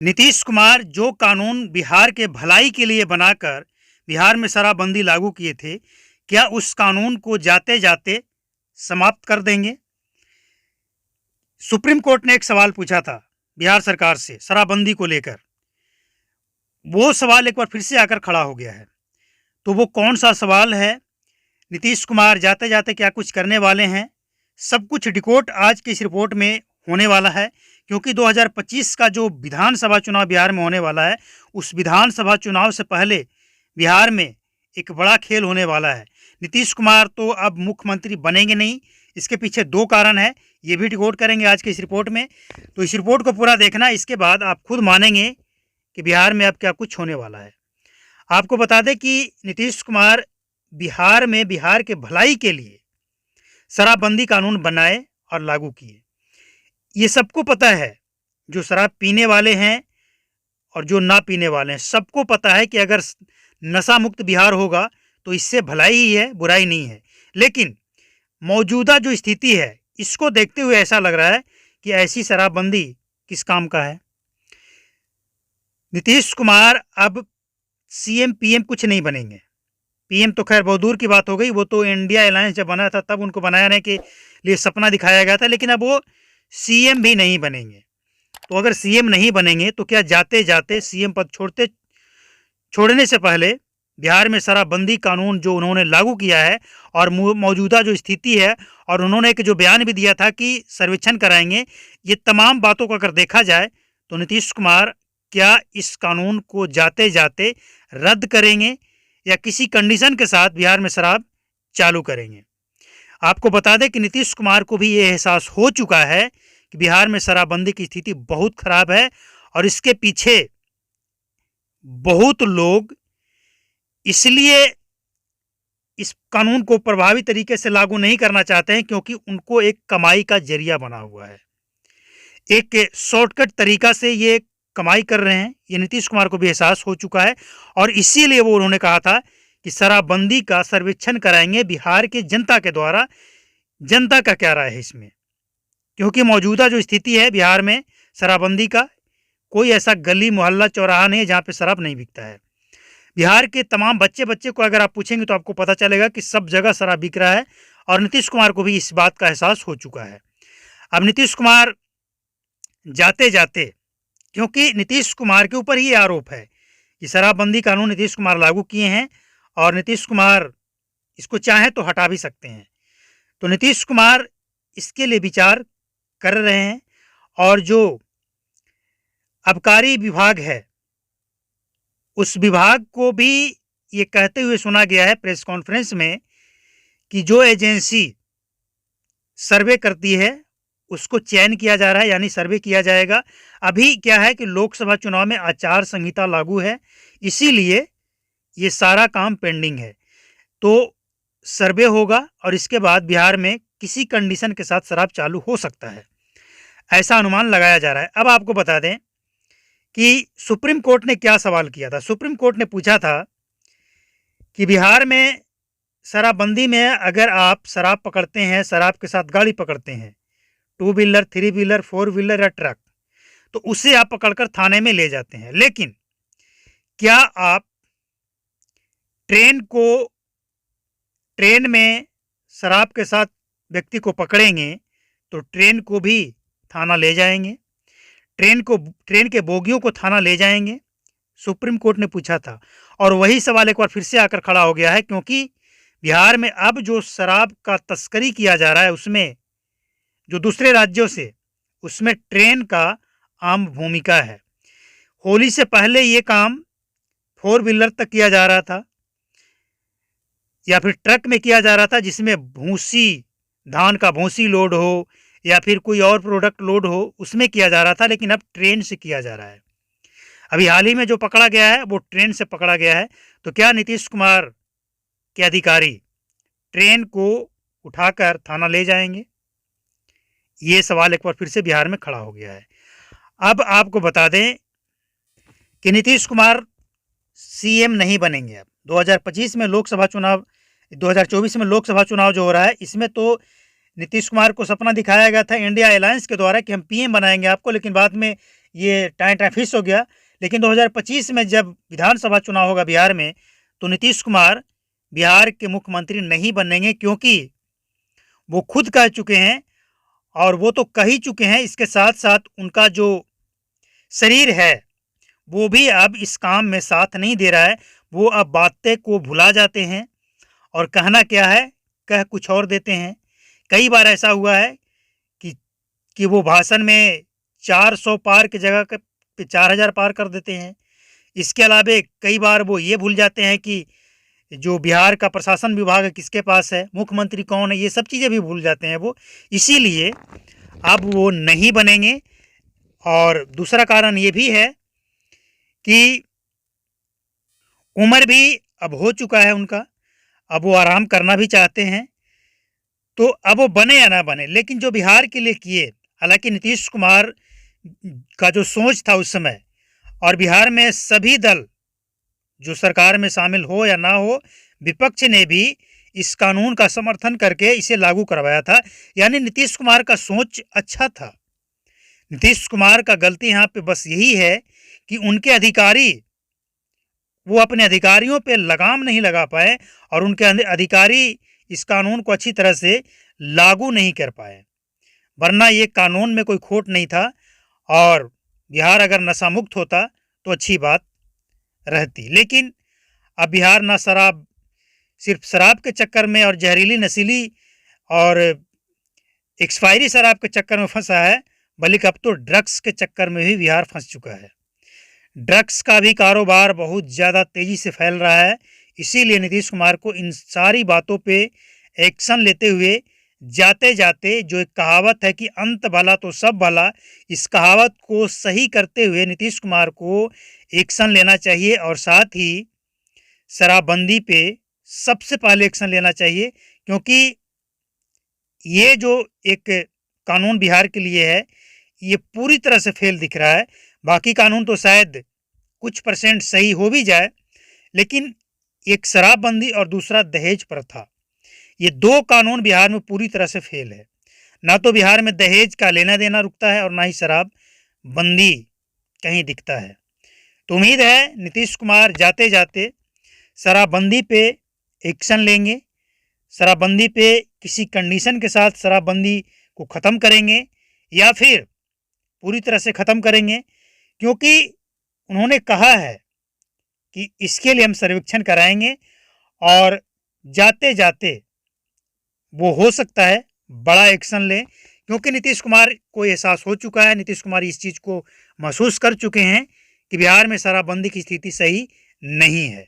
नीतीश कुमार जो कानून बिहार के भलाई के लिए बनाकर बिहार में शराबबंदी लागू किए थे, क्या उस कानून को जाते जाते समाप्त कर देंगे? सुप्रीम कोर्ट ने एक सवाल पूछा था बिहार सरकार से शराबबंदी को लेकर। वो सवाल एक बार फिर से आकर खड़ा हो गया है। तो वो कौन सा सवाल है? नीतीश कुमार जाते जाते क्या कुछ करने वाले हैं? सब कुछ डिकोड आज की इस रिपोर्ट में होने वाला है, क्योंकि 2025 का जो विधानसभा चुनाव बिहार में होने वाला है, उस विधानसभा चुनाव से पहले बिहार में एक बड़ा खेल होने वाला है। नीतीश कुमार तो अब मुख्यमंत्री बनेंगे नहीं। इसके पीछे दो कारण है, ये भी डिकोड करेंगे आज के इस रिपोर्ट में। तो इस रिपोर्ट को पूरा देखना, इसके बाद आप खुद मानेंगे कि बिहार में अब क्या कुछ होने वाला है। आपको बता दें कि नीतीश कुमार बिहार में बिहार के भलाई के लिए शराबबंदी कानून बनाए और लागू किए। ये सबको पता है, जो शराब पीने वाले हैं और जो ना पीने वाले हैं, सबको पता है कि अगर नशा मुक्त बिहार होगा तो इससे भलाई ही है, बुराई नहीं है। लेकिन मौजूदा जो स्थिति है, इसको देखते हुए ऐसा लग रहा है कि ऐसी शराबबंदी किस काम का है। नीतीश कुमार अब सीएम पीएम कुछ नहीं बनेंगे। पीएम तो खैर बहुत दूर की बात हो गई, वो तो इंडिया अलायंस जब बना था तब उनको बनाने के लिए सपना दिखाया गया था, लेकिन अब वो सीएम भी नहीं बनेंगे। तो अगर सीएम नहीं बनेंगे तो क्या जाते जाते सीएम पद छोड़ने से पहले बिहार में शराबबंदी कानून जो उन्होंने लागू किया है और मौजूदा जो स्थिति है, और उन्होंने एक जो बयान भी दिया था कि सर्वेक्षण कराएंगे, ये तमाम बातों को अगर देखा जाए तो नीतीश कुमार क्या इस कानून को जाते जाते रद्द करेंगे या किसी कंडीशन के साथ बिहार में शराब चालू करेंगे। आपको बता दें कि नीतीश कुमार को भी ये एहसास हो चुका है कि बिहार में शराबबंदी की स्थिति बहुत खराब है और इसके पीछे बहुत लोग इसलिए इस कानून को प्रभावी तरीके से लागू नहीं करना चाहते हैं, क्योंकि उनको एक कमाई का जरिया बना हुआ है। एक शॉर्टकट तरीका से ये कमाई कर रहे हैं, ये नीतीश कुमार को भी एहसास हो चुका है और इसीलिए वो उन्होंने कहा था कि शराबबंदी का सर्वेक्षण कराएंगे बिहार के जनता के द्वारा। जनता का क्या राय है इसमें? क्योंकि मौजूदा जो स्थिति है बिहार में शराबबंदी का, कोई ऐसा गली मोहल्ला चौराहा नहीं है जहाँ पे शराब नहीं बिकता है। बिहार के तमाम बच्चे को अगर आप पूछेंगे तो आपको पता चलेगा कि सब जगह शराब बिक रहा है और नीतीश कुमार को भी इस बात का एहसास हो चुका है। अब नीतीश कुमार जाते जाते, क्योंकि नीतीश कुमार के ऊपर ही आरोप है कि शराबबंदी कानून नीतीश कुमार लागू किए हैं और नीतीश कुमार इसको चाहें तो हटा भी सकते हैं। तो नीतीश कुमार इसके लिए विचार कर रहे हैं और जो आबकारी विभाग है, उस विभाग को भी ये कहते हुए सुना गया है प्रेस कॉन्फ्रेंस में कि जो एजेंसी सर्वे करती है उसको चयन किया जा रहा है, यानी सर्वे किया जाएगा। अभी क्या है कि लोकसभा चुनाव में आचार संहिता लागू है, इसीलिए ये सारा काम पेंडिंग है। तो सर्वे होगा और इसके बाद बिहार में किसी कंडीशन के साथ शराब चालू हो सकता है, ऐसा अनुमान लगाया जा रहा है। अब आपको बता दें कि सुप्रीम कोर्ट ने क्या सवाल किया था। सुप्रीम कोर्ट ने पूछा था कि बिहार में शराबबंदी में अगर आप शराब पकड़ते हैं, शराब के साथ गाड़ी पकड़ते हैं, 2 व्हीलर, 3 व्हीलर, 4 व्हीलर या ट्रक, तो उसे आप पकड़कर थाने में ले जाते हैं। लेकिन क्या आप ट्रेन में शराब के साथ व्यक्ति को पकड़ेंगे तो ट्रेन को भी थाना ले जाएंगे, ट्रेन के बोगियों को थाना ले जाएंगे? सुप्रीम कोर्ट ने पूछा था और वही सवाल एक बार फिर से आकर खड़ा हो गया है, क्योंकि बिहार में अब जो शराब का तस्करी किया जा रहा है उसमें जो दूसरे राज्यों से, उसमें ट्रेन का आम भूमिका है। होली से पहले ये काम 4 व्हीलर तक किया जा रहा था या फिर ट्रक में किया जा रहा था, जिसमें भूसी, धान का भूसी लोड हो या फिर कोई और प्रोडक्ट लोड हो, उसमें किया जा रहा था। लेकिन अब ट्रेन से किया जा रहा है। अभी हाल ही में जो पकड़ा गया है वो ट्रेन से पकड़ा गया है। तो क्या नीतीश कुमार के अधिकारी ट्रेन को उठाकर थाना ले जाएंगे? ये सवाल एक बार फिर से बिहार में खड़ा हो गया है। अब आपको बता दें कि नीतीश कुमार सीएम नहीं बनेंगे। अब 2025 में लोकसभा चुनाव, 2024 में लोकसभा चुनाव जो हो रहा है, इसमें तो नीतीश कुमार को सपना दिखाया गया था इंडिया अलायंस के द्वारा कि हम पीएम बनाएंगे आपको, लेकिन बाद में ये टाइम फिक्स हो गया। लेकिन 2025 में जब विधानसभा चुनाव होगा बिहार में, तो नीतीश कुमार बिहार के मुख्यमंत्री नहीं बनेंगे, क्योंकि वो खुद कह चुके हैं, और वो तो कह ही चुके हैं, इसके साथ साथ उनका जो शरीर है वो भी अब इस काम में साथ नहीं दे रहा है। वो अब बातें को भुला जाते हैं और कहना क्या है कह कुछ और देते हैं। कई बार ऐसा हुआ है कि वो भाषण में 400 पार की जगह पे 4000 पार कर देते हैं। इसके अलावे कई बार वो ये भूल जाते हैं कि जो बिहार का प्रशासन विभाग है किसके पास है, मुख्यमंत्री कौन है, ये सब चीज़ें भी भूल जाते हैं वो। इसीलिए अब वो नहीं बनेंगे। और दूसरा कारण ये भी है कि उम्र भी अब हो चुका है उनका, अब वो आराम करना भी चाहते हैं। तो अब वो बने या ना बने, लेकिन जो बिहार के लिए किए, हालांकि नीतीश कुमार का जो सोच था उस समय, और बिहार में सभी दल जो सरकार में शामिल हो या ना हो, विपक्ष ने भी इस कानून का समर्थन करके इसे लागू करवाया था। यानी नीतीश कुमार का सोच अच्छा था। नीतीश कुमार का गलती यहाँ पे बस यही है कि उनके अधिकारी, वो अपने अधिकारियों पे लगाम नहीं लगा पाए, और उनके अधिकारी इस कानून को अच्छी तरह से लागू नहीं कर पाए। वरना ये कानून में कोई खोट नहीं था, और बिहार अगर नशा मुक्त होता तो अच्छी बात रहती। लेकिन अब बिहार ना सिर्फ शराब के चक्कर में और जहरीली नशीली और एक्सपायरी शराब के चक्कर में फंसा है, बल्कि अब तो ड्रग्स के चक्कर में भी बिहार फंस चुका है। ड्रग्स का भी कारोबार बहुत ज़्यादा तेज़ी से फैल रहा है। इसीलिए नीतीश कुमार को इन सारी बातों पे एक्शन लेते हुए, जाते जाते जो एक कहावत है कि अंत भला तो सब भला, इस कहावत को सही करते हुए नीतीश कुमार को एक्शन लेना चाहिए। और साथ ही शराबबंदी पे सबसे पहले एक्शन लेना चाहिए, क्योंकि ये जो एक कानून बिहार के लिए है, ये पूरी तरह से फेल दिख रहा है। बाकी कानून तो शायद कुछ % सही हो भी जाए, लेकिन एक शराबबंदी और दूसरा दहेज प्रथा, ये 2 कानून बिहार में पूरी तरह से फेल है। ना तो बिहार में दहेज का लेना देना रुकता है, और ना ही शराब बंदी कहीं दिखता है। तो उम्मीद है नीतीश कुमार जाते जाते शराबबंदी पे एक्शन लेंगे, शराबबंदी पे किसी कंडीशन के साथ शराबबंदी को ख़त्म करेंगे, या फिर पूरी तरह से ख़त्म करेंगे। क्योंकि उन्होंने कहा है कि इसके लिए हम सर्वेक्षण कराएंगे, और जाते जाते वो हो सकता है बड़ा एक्शन लें, क्योंकि नीतीश कुमार को एहसास हो चुका है, नीतीश कुमार इस चीज़ को महसूस कर चुके हैं कि बिहार में शराबबंदी की स्थिति सही नहीं है।